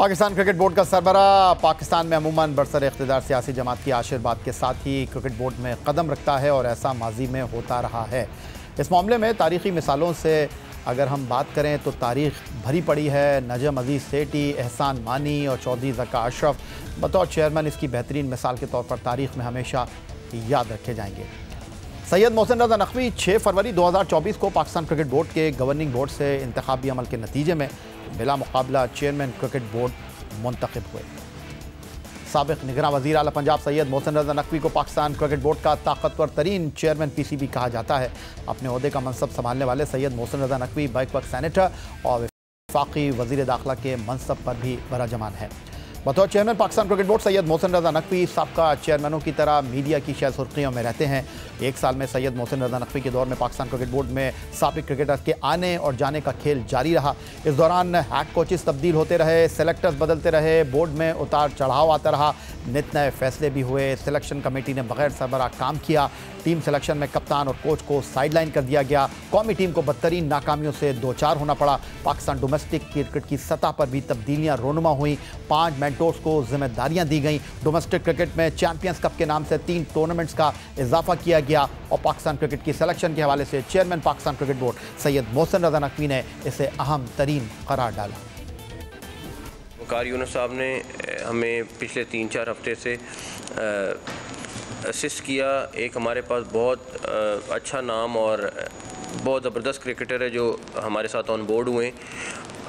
Pakistan cricket board का सरबरा पाकिस्तान में अमूमन बरसर इख्तिदार सियासी जमात की आशीर्वाद के साथ ही क्रिकेट बोर्ड में कदम रखता है और ऐसा माजी में होता रहा है। इस मामले में तारीख़ी मिसालों से अगर हम बात करें तो तारीख़ भरी पड़ी है। नजम अजीज़ सेठी, एहसान मानी और चौधरी ज़का अशरफ बतौर चेयरमैन इसकी बेहतरीन मिसाल के तौर पर तारीख़ में हमेशा याद रखे जाएंगे। सैयद मोहसिन रज़ा नकवी 6 फरवरी 2024 को पाकिस्तान क्रिकेट बोर्ड के गवर्निंग बोर्ड से इंतखाबी अमल के नतीजे में बिला मुकाबला चेयरमैन क्रिकेट बोर्ड मुंतखब हुए। साबिक़ निगरान वज़ीर आला पंजाब सैयद मोहसिन रज़ा नकवी को पाकिस्तान क्रिकेट बोर्ड का ताकतवर तरीन चेयरमैन PCB कहा जाता है। अपने ओहदे का मनसब संभालने वाले सैयद मोहसिन रज़ा नकवी बैक वक्त सैनेटर और वफाकी वज़ीर दाखिला के मनसब पर भी बराजमान है। बतौर chairman Pakistan cricket board Syed Mohsin Raza Naqvi साबका चेयरमैनों की तरह मीडिया की शह सुर्खियों में रहते हैं। एक साल में सैयद मोहसिन रज़ा नकवी के दौर में पाकिस्तान क्रिकेट बोर्ड में साबिक़ क्रिकेटर्स के आने और जाने का खेल जारी रहा। इस दौरान हेड कोचेस तब्दील होते रहे, सेलेक्टर्स बदलते रहे, बोर्ड में उतार चढ़ाव आता रहा, नित नए फैसले भी हुए। सिलेक्शन कमेटी ने बगैर सरबराह काम किया। टीम सिलेक्शन में कप्तान और कोच को साइडलाइन कर दिया गया। कौमी टीम को बदतरीन नाकामियों से दो चार होना पड़ा। पाकिस्तान डोमेस्टिक क्रिकेट की सतह पर भी तब्दीलियां रोनुमा हुई। 5 मेंटोर्स को जिम्मेदारियां दी गई। डोमेस्टिक क्रिकेट में चैंपियंस कप के नाम से 3 टूर्नामेंट्स का इजाफा किया गया और पाकिस्तान क्रिकेट की सिलेक्शन के हवाले से chairman Pakistan cricket board Syed Mohsin Raza Naqvi ने इसे अहम तरीन करार डाला। वकार यूनुस साहब ने हमें पिछले 3-4 हफ्ते से असिस्ट किया। एक हमारे पास बहुत अच्छा नाम और बहुत ज़बरदस्त क्रिकेटर है जो हमारे साथ ऑन बोर्ड हुए।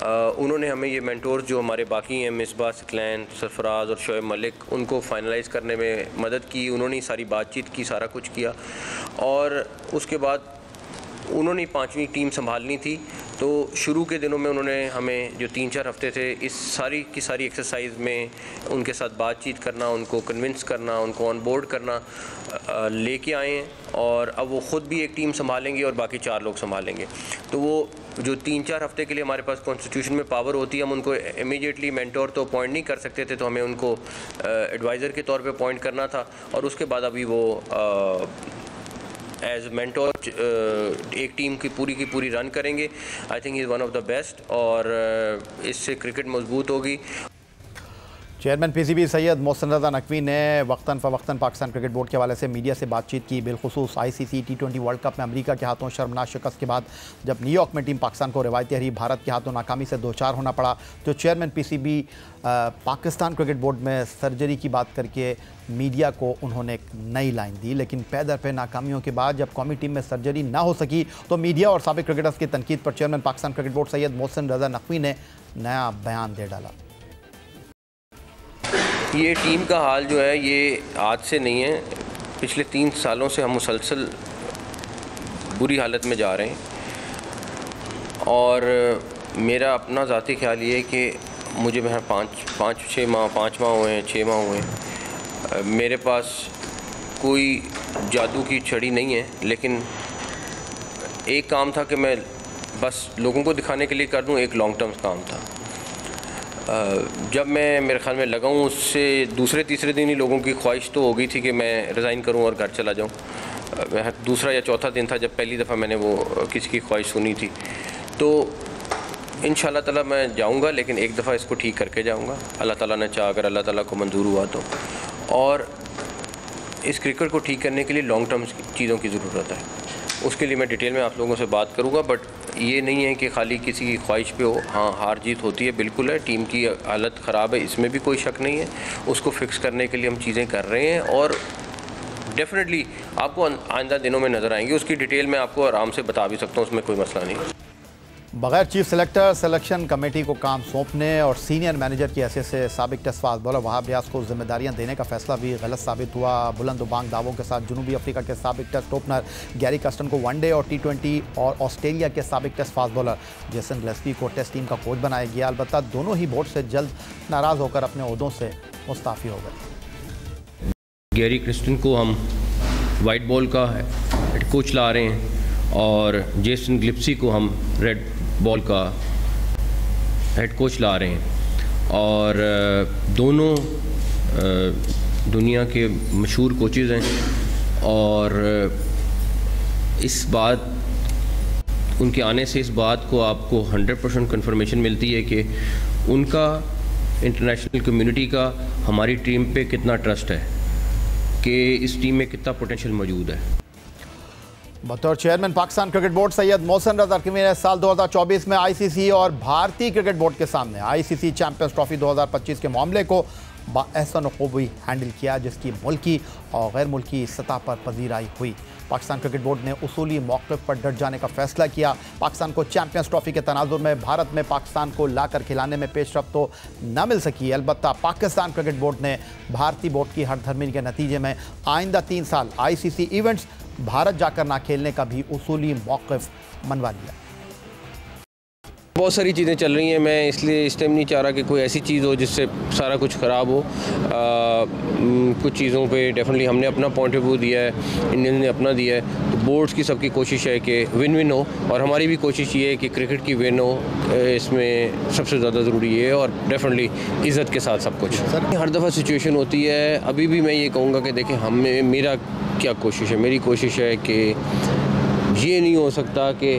उन्होंने हमें ये मेंटोर जो हमारे बाकी हैं, मिसबाह सिकलैन, सरफराज और शोएब मलिक, उनको फाइनलाइज़ करने में मदद की। उन्होंने सारी बातचीत की, सारा कुछ किया और उसके बाद उन्होंने 5वीं टीम संभालनी थी। तो शुरू के दिनों में उन्होंने हमें जो 3-4 हफ्ते थे इस सारी की सारी एक्सरसाइज में उनके साथ बातचीत करना, उनको कन्विंस करना, उनको ऑन बोर्ड करना लेके आए हैं और अब वो ख़ुद भी एक टीम संभालेंगे और बाकी 4 लोग संभालेंगे। तो वो जो 3-4 हफ्ते के लिए हमारे पास कॉन्स्टिट्यूशन में पावर होती है, हम उनको इमीडिएटली मेंटोर तो अपॉइंट नहीं कर सकते थे, तो हमें उनको एडवाइज़र के तौर पे अपॉइंट करना था और उसके बाद अभी वो एज मेंटोर एक टीम की पूरी रन करेंगे। I think is one of the best और इससे क्रिकेट मजबूत होगी। चेयरमैन PCB सैयद मोहसिन रज़ा नकवी ने वक्तन फ़वक्तन पाकिस्तान क्रिकेट बोर्ड के हवाले से मीडिया से बातचीत की। बिलखुसूस ICC T20 वर्ल्ड कप में अमेरिका के हाथों शर्मनाक शिकस्त के बाद जब न्यूयॉर्क में टीम पाकिस्तान को रिवायती हरी भारत के हाथों नाकामी से 2-4 होना पड़ा, तो chairman PCB Pakistan cricket board में सर्जरी की बात करके मीडिया को उन्होंने एक नई लाइन दी। लेकिन पै दर पे नाकामियों के बाद जब कौमी टीम में सर्जरी ना हो सकी तो मीडिया और साबिक़ क्रिकेटर्स की तनकीद पर chairman Pakistan cricket board Syed Mohsin Raza Naqvi ने नया बयान दे डाला। ये टीम का हाल जो है ये आज से नहीं है, पिछले 3 सालों से हम मुसलसल बुरी हालत में जा रहे हैं और मेरा अपना ज़ाती ख्याल ये है कि मुझे मैं 5 माह हुए हैं, 6 माह हुए हैं, मेरे पास कोई जादू की छड़ी नहीं है, लेकिन एक काम था कि मैं बस लोगों को दिखाने के लिए कर दूं, एक लॉन्ग टर्म काम था। जब मैं मेरे ख्याल में लगा हूँ उससे दूसरे-तीसरे दिन ही लोगों की ख्वाहिश तो हो गई थी कि मैं रिज़ाइन करूँ और घर चला जाऊँ। दूसरा या चौथा दिन था जब पहली दफ़ा मैंने वो किसी की ख्वाहिश सुनी थी। तो इंशाअल्लाह ताला मैं जाऊँगा, लेकिन एक दफ़ा इसको ठीक करके जाऊँगा, अल्लाह ताला ने चाहा, अगर अल्लाह ताला को मंजूर हुआ तो। और इस क्रिकेट को ठीक करने के लिए लॉन्ग टर्म चीज़ों की ज़रूरत है, उसके लिए मैं डिटेल में आप लोगों से बात करूँगा। बट ये नहीं है कि खाली किसी की ख्वाहिश पे हो। हाँ, हार जीत होती है, बिल्कुल है, टीम की हालत ख़राब है, इसमें भी कोई शक नहीं है। उसको फिक्स करने के लिए हम चीज़ें कर रहे हैं और डेफिनेटली आपको आइंदा दिनों में नज़र आएंगी। उसकी डिटेल मैं आपको आराम से बता भी सकता हूँ, उसमें कोई मसला नहीं। बगैर चीफ सेलेक्टर सिलेक्शन कमेटी को काम सौंपने और सीनियर मैनेजर की हैसियत से साबिक़ test fast bowler Wahab Riaz को जिम्मेदारियां देने का फैसला भी गलत साबित हुआ। बुलंद बांग दावों के साथ जनूबी अफ्रीका के साबिक़ टेस्ट ओपनर गैरी कस्टन को वनडे और T20 और ऑस्ट्रेलिया के साबिक़ test fast bowler Jason Gillespie को टेस्ट टीम का कोच बनाया गया। अलबत्ता दोनों ही बोर्ड से जल्द नाराज़ होकर अपने ओहदों से मुस्ताफ़ी हो गए। गैरी कस्टन को हम वाइट बॉल का हेड कोच ला रहे हैं और जेसन गिलेस्पी को हम रेड बॉल का हेड कोच ला रहे हैं और दोनों दुनिया के मशहूर कोचेज़ हैं और इस बात उनके आने से इस बात को आपको 100% कन्फर्मेशन मिलती है कि उनका इंटरनेशनल कम्युनिटी का हमारी टीम पे कितना ट्रस्ट है कि इस टीम में कितना पोटेंशियल मौजूद है। बतौर chairman Pakistan cricket board Syed Mohsin Raza ज़रक़वी ने साल 2024 में आईसीसी और भारतीय क्रिकेट बोर्ड के सामने आईसीसी चैंपियंस ट्रॉफी 2025 के मामले को बाअहसन खूबी हैंडल किया, जिसकी मुल्की और गैर मुल्की सतह पर पजीराई हुई। पाकिस्तान क्रिकेट बोर्ड ने उसूली मौक़िफ़ पर डट जाने का फैसला किया। पाकिस्तान को चैंपियंस ट्रॉफी के तनाजुर में भारत में पाकिस्तान को लाकर खिलाने में पेशरफ्त तो न मिल सकी, अलबत्ता पाकिस्तान क्रिकेट बोर्ड ने भारतीय बोर्ड की हरधर्मी के नतीजे में आइंदा 3 साल आईसीसी इवेंट्स भारत जाकर ना खेलने का भी उसूली मौक़िफ़ मनवा लिया। बहुत सारी चीज़ें चल रही हैं, मैं इसलिए इस टाइम नहीं चाह रहा कि कोई ऐसी चीज़ हो जिससे सारा कुछ ख़राब हो। कुछ चीज़ों पे डेफिनेटली हमने अपना पॉइंट ऑफ व्यू दिया है, इंडियन ने अपना दिया है, तो बोर्ड्स की सबकी कोशिश है कि विन विन हो, और हमारी भी कोशिश ये है कि क्रिकेट की विन हो। इसमें सबसे ज़्यादा ज़रूरी है, और डेफिनेटली इज़्ज़त के साथ सब कुछ। हर दफ़ा सिचुएशन होती है, अभी भी मैं ये कहूँगा कि देखें हमें, मेरा क्या कोशिश है, मेरी कोशिश है कि ये नहीं हो सकता कि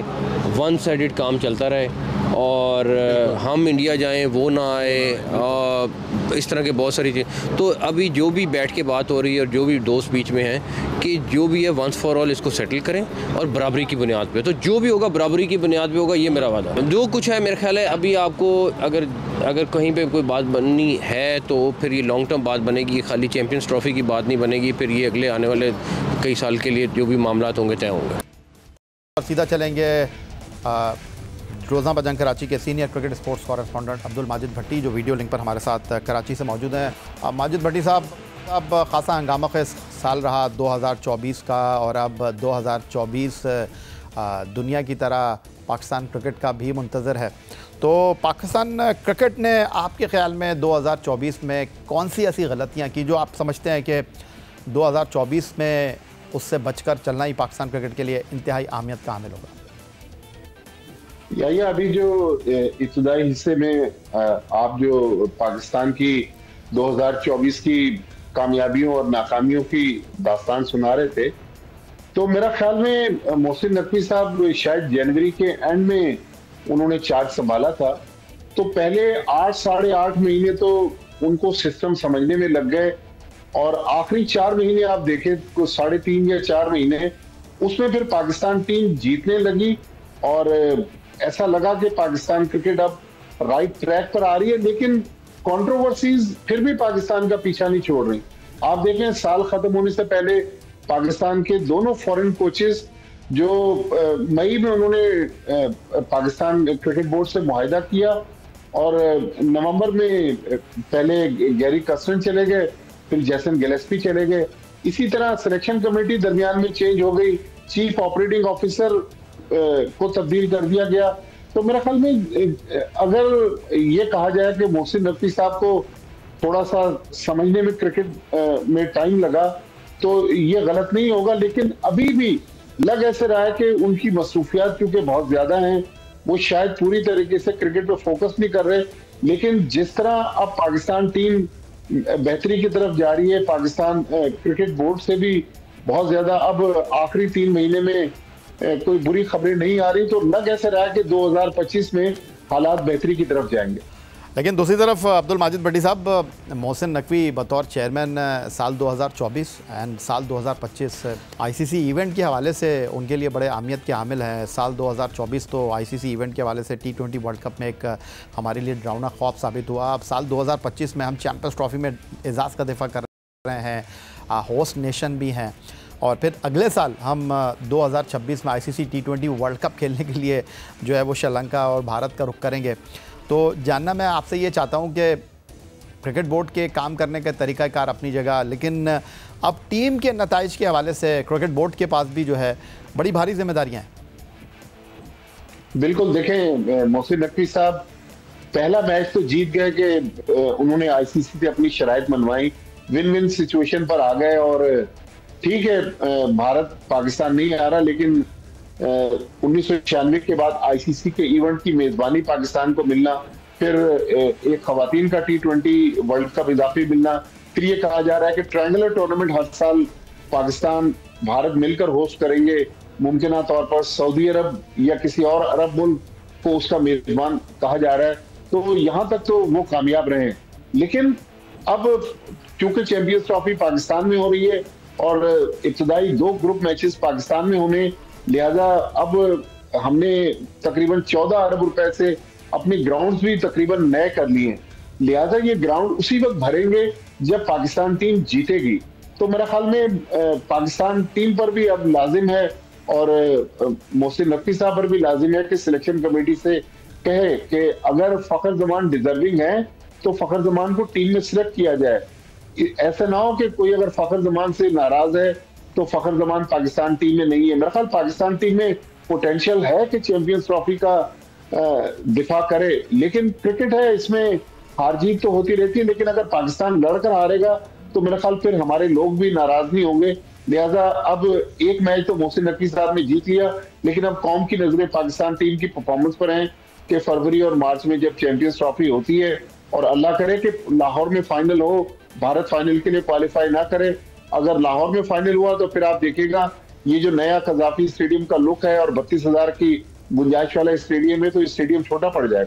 वन साइडेड काम चलता रहे और हम इंडिया जाएं वो ना आए, इस तरह के बहुत सारी चीज़। तो अभी जो भी बैठ के बात हो रही है और जो भी दोस्त बीच में हैं कि जो भी है वंस फॉर ऑल इसको सेटल करें और बराबरी की बुनियाद पे, तो जो भी होगा बराबरी की बुनियाद पे होगा, ये मेरा वादा है। जो कुछ है मेरा ख्याल है अभी आपको अगर कहीं पे कोई बात बननी है तो फिर ये लॉन्ग टर्म बात बनेगी, खाली चैम्पियंस ट्रॉफी की बात नहीं बनेगी, फिर ये अगले आने वाले कई साल के लिए जो भी मामला होंगे तय होंगे। और सीधा चलेंगे रोज़ा बजंग कराची के senior cricket sports correspondent Abdul Majid Bhatti, जो वीडियो लिंक पर हमारे साथ कराची से मौजूद हैं। माजिद भट्टी साहब, अब ख़ासा हंगामा खेज़ साल रहा 2024 का, और अब 2024 दुनिया की तरह पाकिस्तान क्रिकेट का भी मुंतज़र है। तो पाकिस्तान क्रिकेट ने आपके ख़्याल में 2024 में कौन सी ऐसी गलतियाँ की जो आप समझते हैं कि 2024 में उससे बचकर चलना ही पाकिस्तान क्रिकेट के लिए इंतहाई अहमियत का हामिल होगा? या अभी जो इब्तदाई हिस्से में आप जो पाकिस्तान की 2024 की कामयाबियों और नाकामियों की दास्तान सुना रहे थे, तो मेरा ख्याल में मोहसिन नकवी साहब शायद जनवरी के एंड में उन्होंने चार्ज संभाला था, तो पहले 8 साढ़े 8 महीने तो उनको सिस्टम समझने में लग गए, और आखिरी 4 महीने आप देखें तो 3.5 या 4 महीने उसमें फिर पाकिस्तान टीम जीतने लगी, और ऐसा लगा कि पाकिस्तान क्रिकेट अब राइट ट्रैक पर आ रही है। लेकिन कंट्रोवर्सीज फिर भी पाकिस्तान का पीछा नहीं छोड़ रही। आप देखें साल खत्म होने से पहले पाकिस्तान के दोनों फॉरेन कोचेस जो मई में उन्होंने पाकिस्तान क्रिकेट बोर्ड से मुआहिदा किया, और नवंबर में पहले गैरी कसरन चले गए, फिर जैसन गिलेस्पी चले गए। इसी तरह सिलेक्शन कमेटी दरमियान में चेंज हो गई, चीफ ऑपरेटिंग ऑफिसर को तब्दील कर दिया गया। तो मेरे ख्याल में अगर ये कहा जाए कि मोहसिन नकवी साहब को थोड़ा सा समझने में क्रिकेट में टाइम लगा, तो ये गलत नहीं होगा। लेकिन अभी भी लग ऐसे रहा है कि उनकी मसरूफियात क्योंकि बहुत ज्यादा हैं, वो शायद पूरी तरीके से क्रिकेट पे फोकस नहीं कर रहे। लेकिन जिस तरह अब पाकिस्तान टीम बेहतरी की तरफ जा रही है, पाकिस्तान क्रिकेट बोर्ड से भी बहुत ज्यादा अब आखिरी 3 महीने में कोई बुरी खबरें नहीं आ रही, तो लग ऐसे रहा है कि 2025 में हालात बेहतरी की तरफ जाएंगे। लेकिन दूसरी तरफ अब्दुल माजिद भट्टी साहब, मोहसिन नकवी बतौर चेयरमैन साल 2024 एंड साल 2025 आईसीसी इवेंट के हवाले से उनके लिए बड़े अहमियत के हामिल हैं। साल 2024 तो आईसीसी इवेंट के हवाले से T20 वर्ल्ड कप में एक हमारे लिए डरावना ख्वाब साबित हुआ। अब साल 2025 में हम चैंपियंस ट्रॉफी में एजाज़ का दिफा कर रहे हैं, होस्ट नेशन भी हैं, और फिर अगले साल हम 2026 में आईसीसी T20 वर्ल्ड कप खेलने के लिए जो है वो श्रीलंका और भारत का रुख करेंगे। तो जानना मैं आपसे ये चाहता हूँ कि क्रिकेट बोर्ड के काम करने का तरीक़ाकार अपनी जगह, लेकिन अब टीम के नताइज के हवाले से क्रिकेट बोर्ड के पास भी जो है बड़ी भारी जिम्मेदारियाँ हैं। बिल्कुल, देखें मोहसिन नकवी साहब पहला मैच तो जीत गए कि उन्होंने आईसीसी से अपनी शराइत मनवाई, विन विन सिचुएशन पर आ गए। और ठीक है, भारत पाकिस्तान नहीं आ रहा, लेकिन 1996 के बाद आईसीसी के इवेंट की मेजबानी पाकिस्तान को मिलना, फिर एक खवातीन का T20 वर्ल्ड कप इजाफी मिलना, फिर ये कहा जा रहा है कि ट्रायंगुलर टूर्नामेंट हर साल पाकिस्तान भारत मिलकर होस्ट करेंगे, मुमकिन तौर पर सऊदी अरब या किसी और अरब मुल्क को उसका मेजबान कहा जा रहा है। तो यहाँ तक तो वो कामयाब रहे। लेकिन अब क्योंकि चैंपियंस ट्रॉफी पाकिस्तान में हो रही है और इब्तदाई 2 ग्रुप मैचेस पाकिस्तान में होने, लिहाजा अब हमने तकरीबन 14 अरब रुपए से अपने ग्राउंड्स भी तकरीबन नए कर लिए हैं। लिहाजा ये ग्राउंड उसी वक्त भरेंगे जब पाकिस्तान टीम जीतेगी। तो मेरा ख्याल में पाकिस्तान टीम पर भी अब लाजिम है और मोहसिन नकवी साहब पर भी लाजिम है कि सिलेक्शन कमेटी से कहे कि अगर फखर जमान डिजर्विंग है तो फखर जमान को टीम में सिलेक्ट किया जाए। ऐसा ना हो कि कोई अगर फखर जमान से नाराज है तो फखर जमान पाकिस्तान टीम में नहीं है। मेरा ख्याल पाकिस्तान टीम में पोटेंशियल है कि चैंपियंस ट्रॉफी का दिफा करे, लेकिन क्रिकेट है, इसमें हार जीत तो होती रहती है, लेकिन अगर पाकिस्तान लड़कर हारेगा तो मेरा ख्याल फिर हमारे लोग भी नाराज नहीं होंगे। लिहाजा अब एक मैच तो मोहसिन नकवी साहब ने जीत लिया, लेकिन अब कौम की नजरें पाकिस्तान टीम की परफॉर्मेंस पर हैं कि फरवरी और मार्च में जब चैंपियंस ट्रॉफी होती है, और अल्लाह करे कि लाहौर में फाइनल हो, भारत फाइनल के लिए क्वालिफाई ना करे। अगर लाहौर में फाइनल हुआ तो फिर आप देखिएगा ये जो नया कजाफी स्टेडियम का लुक है और 32,000 की गुंजाइश वाला स्टेडियम है, तो स्टेडियम छोटा पड़ जाएगा।